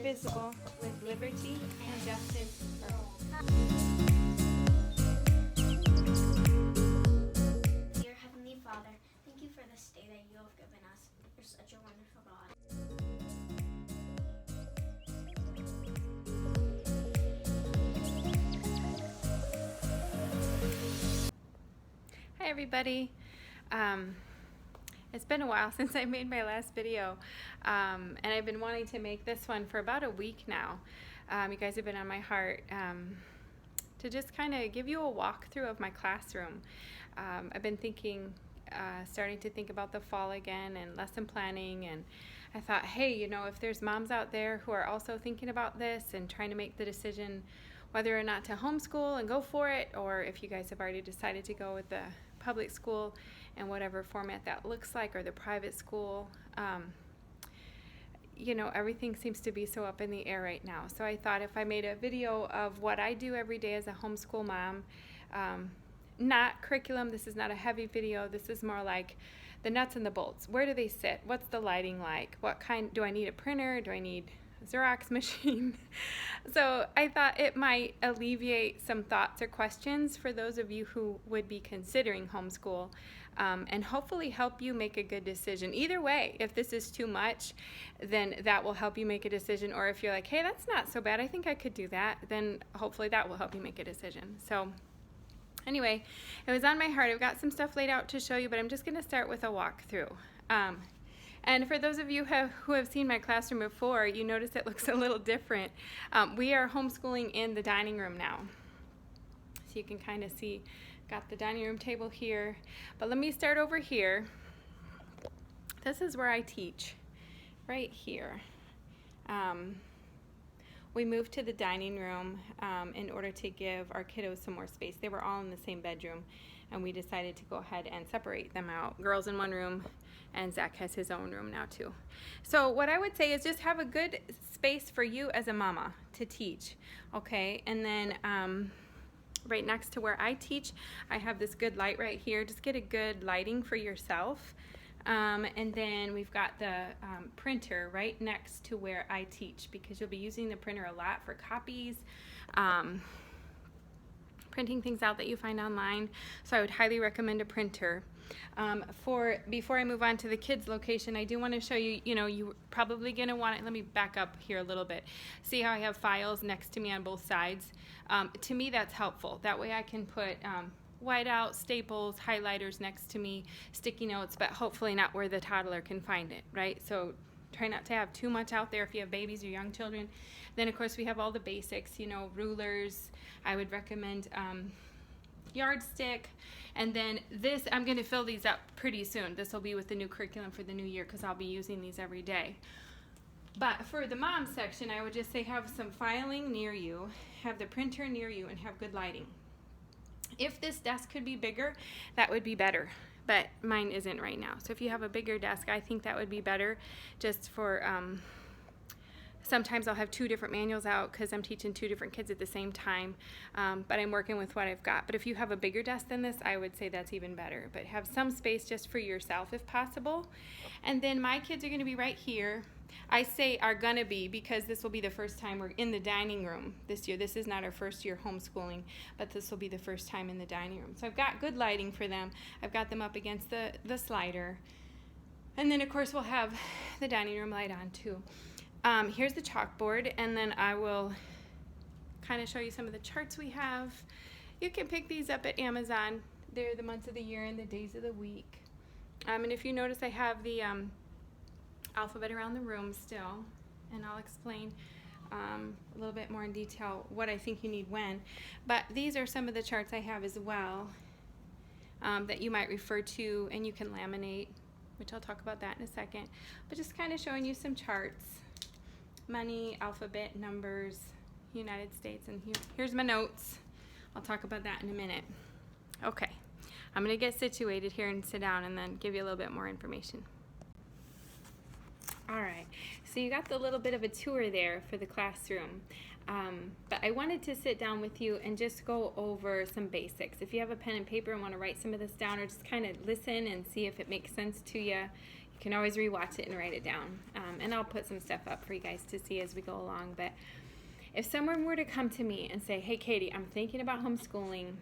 indivisible, with liberty and justice for all. Dear Heavenly Father, thank you for this day that you have given us. You're such a wonderful God. Hi everybody. It's been a while since I made my last video, and I've been wanting to make this one for about a week now. You guys have been on my heart to just kind of give you a walkthrough of my classroom. I've been thinking, starting to think about the fall again and lesson planning, and I thought, hey, you know, if there's moms out there who are also thinking about this and trying to make the decision whether or not to homeschool and go for it, or if you guys have already decided to go with the public school and whatever format that looks like, or the private school, you know, everything seems to be so up in the air right now. So I thought if I made a video of what I do every day as a homeschool mom, not curriculum, this is not a heavy video, this is more like the nuts and the bolts. Where do they sit? What's the lighting like? What kind, do I need a printer? Do I need a Xerox machine? So I thought it might alleviate some thoughts or questions for those of you who would be considering homeschool, and hopefully help you make a good decision. Either way, if this is too much, then that will help you make a decision, or if you're like, hey, that's not so bad, I think I could do that, then hopefully that will help you make a decision. So anyway, it was on my heart. I've got some stuff laid out to show you, but I'm just going to start with a walkthrough. And for those of you who have seen my classroom before, you notice it looks a little different. We are homeschooling in the dining room now. So you can kind of see, got the dining room table here. But let me start over here. This is where I teach, right here. We moved to the dining room in order to give our kiddos some more space. They were all in the same bedroom, and we decided to go ahead and separate them out. Girls in one room, and Zach has his own room now too. So what I would say is just have a good space for you as a mama to teach, okay? And then right next to where I teach, I have this good light right here. Just get a good lighting for yourself. And then we've got the printer right next to where I teach, because you'll be using the printer a lot for copies, printing things out that you find online. So I would highly recommend a printer. Before I move on to the kids location, I do want to show you, you know, you're probably going to want it. Let me back up here a little bit. See how I have files next to me on both sides? To me, that's helpful. That way I can put whiteout, staples, highlighters next to me, sticky notes, but hopefully not where the toddler can find it, right? So try not to have too much out there if you have babies or young children. Then of course we have all the basics, you know, rulers. I would recommend yardstick. And then this, I'm going to fill these up pretty soon. This will be with the new curriculum for the new year, because I'll be using these every day. But for the mom section, I would just say have some filing near you, have the printer near you, and have good lighting. If this desk could be bigger, that would be better, but mine isn't right now. So if you have a bigger desk, I think that would be better, just for sometimes I'll have two different manuals out because I'm teaching two different kids at the same time, but I'm working with what I've got. But if you have a bigger desk than this, I would say that's even better. But have some space just for yourself if possible. And then my kids are going to be right here. I say are going to be because this will be the first time we're in the dining room this year. This is not our first year homeschooling, but this will be the first time in the dining room. So I've got good lighting for them. I've got them up against the slider. And then of course we'll have the dining room light on too. Here's the chalkboard, and then I will kind of show you some of the charts we have. You can pick these up at Amazon. They're the months of the year and the days of the week. And if you notice, I have the alphabet around the room still, and I'll explain a little bit more in detail what I think you need when. But these are some of the charts I have as well that you might refer to, and you can laminate, which I'll talk about that in a second. But just kind of showing you some charts. Money, alphabet, numbers, United States, and here's my notes. I'll talk about that in a minute. Okay, I'm going to get situated here and sit down and then give you a little bit more information. All right, so you got the little bit of a tour there for the classroom. But I wanted to sit down with you and just go over some basics. If you have a pen and paper and want to write some of this down, or just kind of listen and see if it makes sense to you, You can always rewatch it and write it down. And I'll put some stuff up for you guys to see as we go along. But if someone were to come to me and say, hey, Katie, I'm thinking about homeschooling,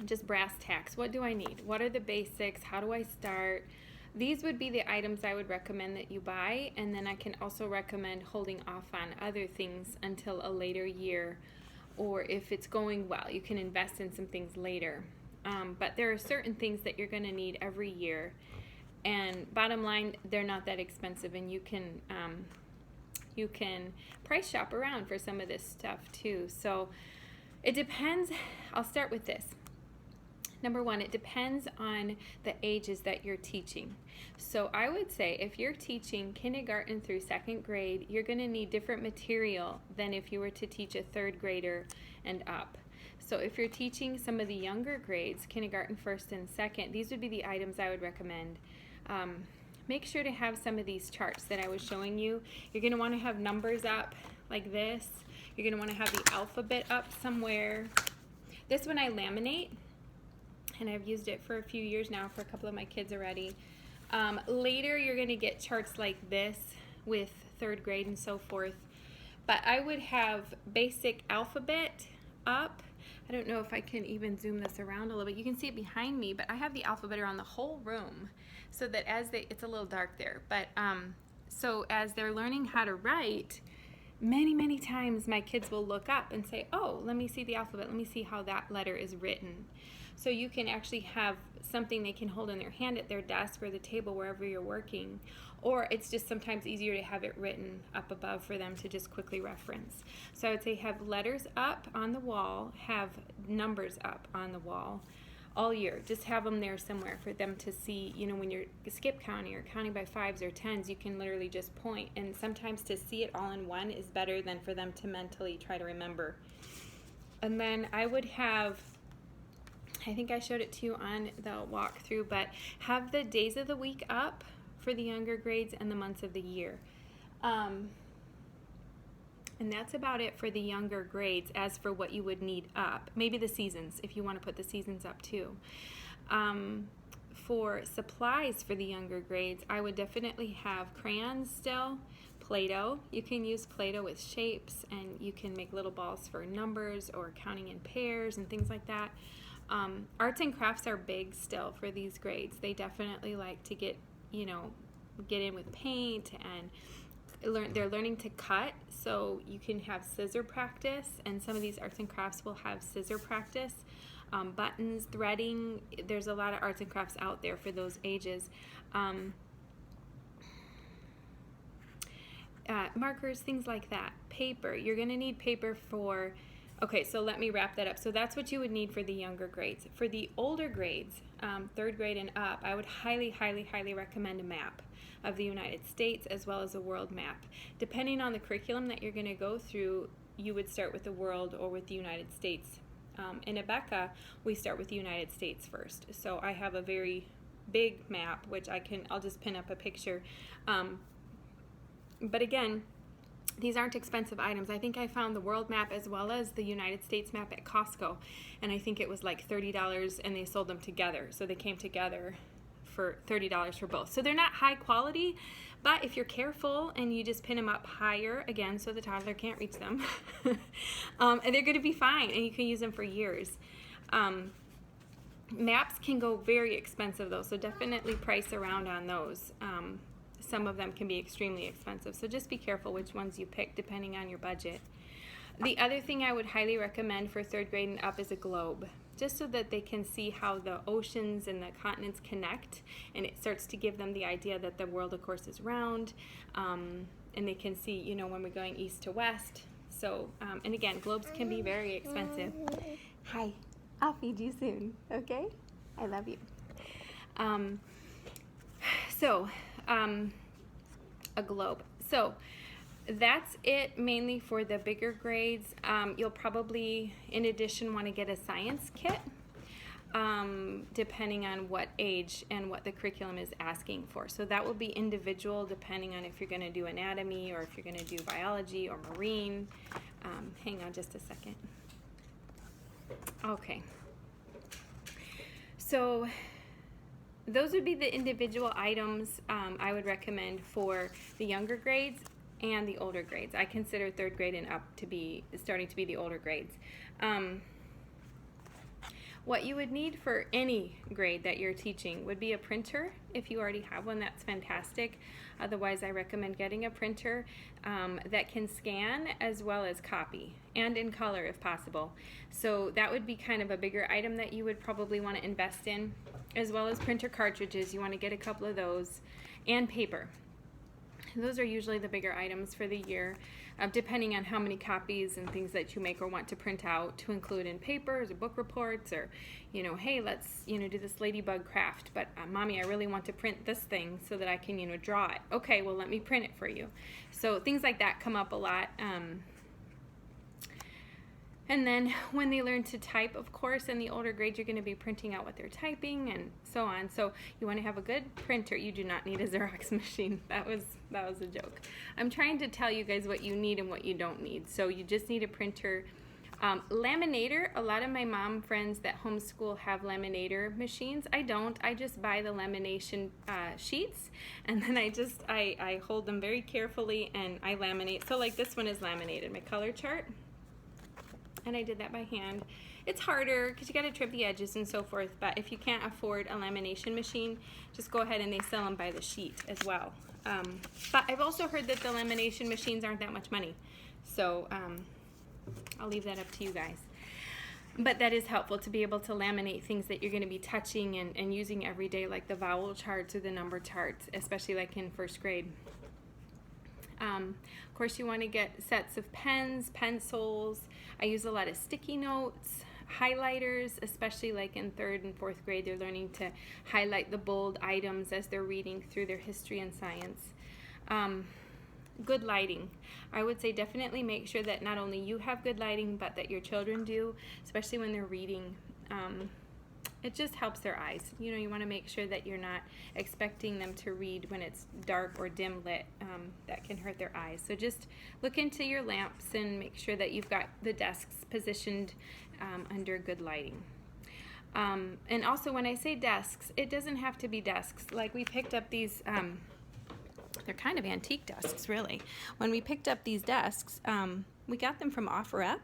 just brass tacks, what do I need? What are the basics? How do I start? These would be the items I would recommend that you buy, and then I can also recommend holding off on other things until a later year, or if it's going well, you can invest in some things later. But there are certain things that you're going to need every year, and bottom line, they're not that expensive, and you can price shop around for some of this stuff too. So it depends. I'll start with this. Number one, it depends on the ages that you're teaching. So I would say if you're teaching kindergarten through 2nd grade, you're going to need different material than if you were to teach a 3rd grader and up. So if you're teaching some of the younger grades, kindergarten 1st and 2nd, these would be the items I would recommend. Make sure to have some of these charts that I was showing you. You're going to want to have numbers up like this. You're going to want to have the alphabet up somewhere. This one I laminate, and I've used it for a few years now for a couple of my kids already. Later you're going to get charts like this with 3rd grade and so forth. But I would have basic alphabet up. I don't know if I can even zoom this around a little bit. You can see it behind me, but I have the alphabet around the whole room so that as it's a little dark there, but so as they're learning how to write, many times my kids will look up and say, oh, let me see the alphabet, let me see how that letter is written. So you can actually have something they can hold in their hand at their desk or the table wherever you're working, or it's just sometimes easier to have it written up above for them to just quickly reference. So I would say have letters up on the wall, have numbers up on the wall all year. Just have them there somewhere for them to see. You know, when you're skip counting or counting by 5s or 10s, you can literally just point, and sometimes to see it all in one is better than for them to mentally try to remember. And then I would have, I think I showed it to you on the walkthrough, but have the days of the week up for the younger grades and the months of the year. And that's about it for the younger grades. As for what you would need up, maybe the seasons, if you want to put the seasons up too. For supplies for the younger grades, I would definitely have crayons still, Play-Doh. You can use Play-Doh with shapes, and you can make little balls for numbers or counting in pairs and things like that. Arts and crafts are big still for these grades. They definitely like to get in with paint, and they're learning to cut, so you can have scissor practice, and some of these arts and crafts will have scissor practice. Buttons, threading, there's a lot of arts and crafts out there for those ages. Markers, things like that. Paper, you're going to need paper for, okay, so let me wrap that up. So that's what you would need for the younger grades. For the older grades, 3rd grade and up, I would highly recommend a map of the United States as well as a world map. Depending on the curriculum that you're going to go through, you would start with the world or with the United States. In Abeka, we start with the United States first. So I have a very big map, which I'll just pin up a picture. But again, these aren't expensive items. I think I found the world map as well as the United States map at Costco, and I think it was like $30, and they sold them together. So they came together for $30 for both. So they're not high quality, but if you're careful and you just pin them up higher, again, so the toddler can't reach them, and they're going to be fine, and you can use them for years. Maps can go very expensive though, so definitely price around on those. Some of them can be extremely expensive, so just be careful which ones you pick depending on your budget. The other thing I would highly recommend for 3rd grade and up is a globe, just so that they can see how the oceans and the continents connect, and it starts to give them the idea that the world, of course, is round, and they can see, when we're going east to west. So, and again, globes can be very expensive. Hi, I'll feed you soon, okay? I love you. A globe. So that's it mainly for the bigger grades. You'll probably, in addition, want to get a science kit, depending on what age and what the curriculum is asking for. So that will be individual depending on if you're going to do anatomy or if you're going to do biology or marine. Hang on just a second. Okay. So those would be the individual items I would recommend for the younger grades and the older grades. I consider 3rd grade and up to be starting to be the older grades. What you would need for any grade that you're teaching would be a printer. If you already have one, that's fantastic. Otherwise, I recommend getting a printer that can scan as well as copy, and in color if possible. So that would be kind of a bigger item that you would probably want to invest in, as well as printer cartridges. You want to get a couple of those, and paper. Those are usually the bigger items for the year, depending on how many copies and things that you make or want to print out to include in papers or book reports, or, hey, let's, do this ladybug craft, but Mommy, I really want to print this thing so that I can, draw it. Okay, well, let me print it for you. So things like that come up a lot. And then when they learn to type, of course, in the older grades, you're going to be printing out what they're typing and so on. So you want to have a good printer. You do not need a Xerox machine. That was a joke. I'm trying to tell you guys what you need and what you don't need. So you just need a printer. Laminator, a lot of my mom friends that homeschool have laminator machines. I don't. I just buy the lamination sheets, and then I hold them very carefully and I laminate. So like this one is laminated, my color chart. And I did that by hand. It's harder because you got to trim the edges and so forth, but if you can't afford a lamination machine, just go ahead and they sell them by the sheet as well. But I've also heard that the lamination machines aren't that much money, so I'll leave that up to you guys. But that is helpful to be able to laminate things that you're going to be touching and using every day, like the vowel charts or the number charts, especially like in 1st grade. Of course, you want to get sets of pens, pencils. I use a lot of sticky notes, highlighters, especially like in 3rd and 4th grade. They're learning to highlight the bold items as they're reading through their history and science. Good lighting. I would say definitely make sure that not only you have good lighting, but that your children do, especially when they're reading. It just helps their eyes. You want to make sure that you're not expecting them to read when it's dark or dim lit. That can hurt their eyes. So just look into your lamps and make sure that you've got the desks positioned under good lighting. And also when I say desks, it doesn't have to be desks. Like we picked up these, they're kind of antique desks really. When we picked up these desks, we got them from OfferUp,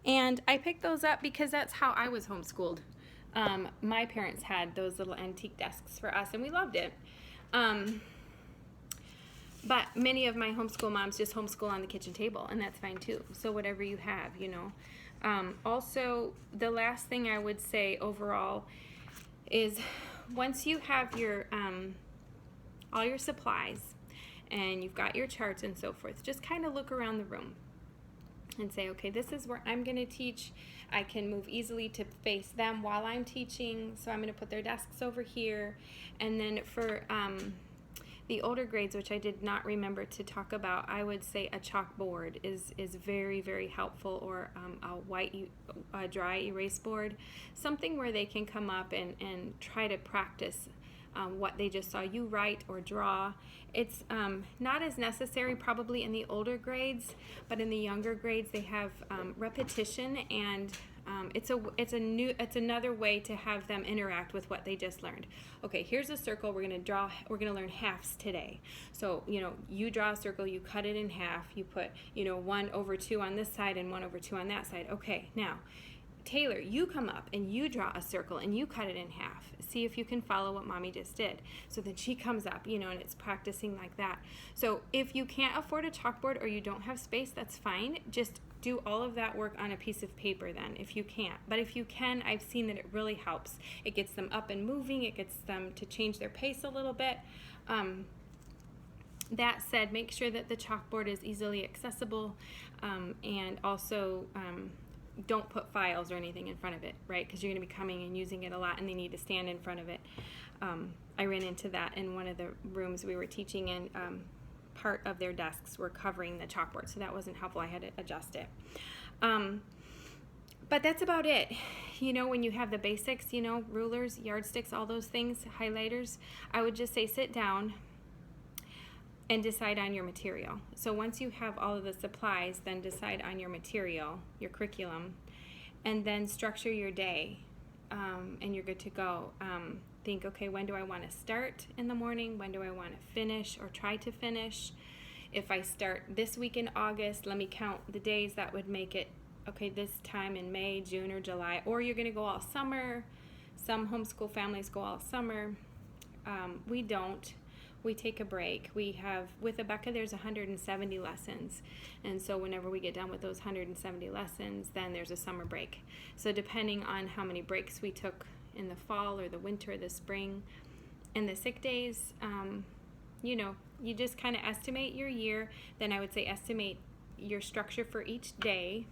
and I picked those up because that's how I was homeschooled. My parents had those little antique desks for us, and we loved it. But many of my homeschool moms just homeschool on the kitchen table, and that's fine too. So whatever you have, Also, the last thing I would say overall is once you have your all your supplies and you've got your charts and so forth, just kind of look around the room and say, okay, this is where I'm going to teach. I can move easily to face them while I'm teaching, so I'm going to put their desks over here. And then for the older grades, which I did not remember to talk about, I would say a chalkboard is very, very helpful, or a dry erase board, something where they can come up and try to practice what they just saw you write or draw. It's not as necessary probably in the older grades, but in the younger grades they have repetition, and it's another way to have them interact with what they just learned. Okay, here's a circle we're going to draw. We're going to learn halves today. So you draw a circle, you cut it in half, you put 1/2 on this side and 1/2 on that side. Okay, now Taylor, you come up and you draw a circle and you cut it in half. See if you can follow what Mommy just did. So then she comes up, and it's practicing like that. So if you can't afford a chalkboard or you don't have space, that's fine. Just do all of that work on a piece of paper then, if you can't. But if you can, I've seen that it really helps. It gets them up and moving. It gets them to change their pace a little bit. That said, make sure that the chalkboard is easily accessible, and also don't put files or anything in front of it, right? Because you're going to be coming and using it a lot, and they need to stand in front of it. I ran into that in one of the rooms we were teaching in. Part of their desks were covering the chalkboard, so that wasn't helpful. I had to adjust it. But that's about it. When you have the basics, rulers, yardsticks, all those things, highlighters, I would just say sit down and decide on your material. So once you have all of the supplies, then decide on your material, your curriculum, and then structure your day, and you're good to go. think, okay, when do I want to start in the morning? When do I want to finish or try to finish? If I start this week in August, let me count the days that would make it, okay, this time in May, June, or July. Or you're going to go all summer. Some homeschool families go all summer. We don't. We take a break. We have, with Abeka, there's 170 lessons. And so whenever we get done with those 170 lessons, then there's a summer break. So depending on how many breaks we took in the fall or the winter or the spring, and the sick days, you just kind of estimate your year. Then I would say estimate your structure for each day,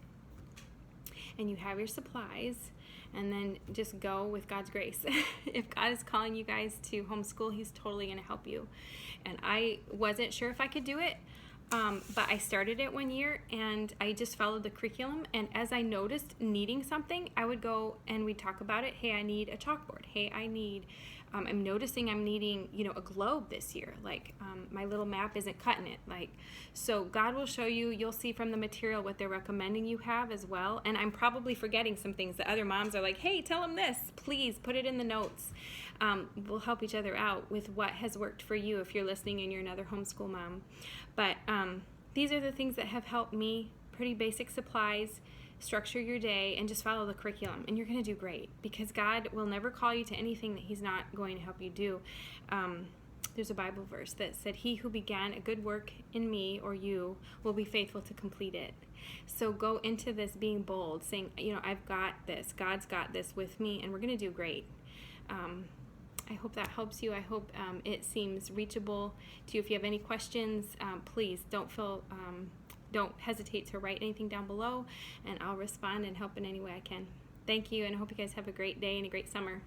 and you have your supplies, and then just go with God's grace. If God is calling you guys to homeschool, He's totally going to help you. And I wasn't sure if I could do it, but I started it one year, and I just followed the curriculum. And as I noticed needing something, I would go and we'd talk about it. Hey, I need a chalkboard. Hey, I'm noticing I'm needing, a globe this year. Like, my little map isn't cutting it. So God will show you. You'll see from the material what they're recommending you have as well. And I'm probably forgetting some things that other moms are like, hey, tell them this. Please put it in the notes. We'll help each other out with what has worked for you if you're listening and you're another homeschool mom. But these are the things that have helped me. Pretty basic supplies. Structure your day and just follow the curriculum, and you're going to do great, because God will never call you to anything that He's not going to help you do. There's a Bible verse that said, he who began a good work in me or you will be faithful to complete it. So go into this being bold, saying, I've got this. God's got this with me, and we're going to do great. I hope that helps you. I hope it seems reachable to you. If you have any questions, please don't hesitate to write anything down below, and I'll respond and help in any way I can. Thank you, and I hope you guys have a great day and a great summer.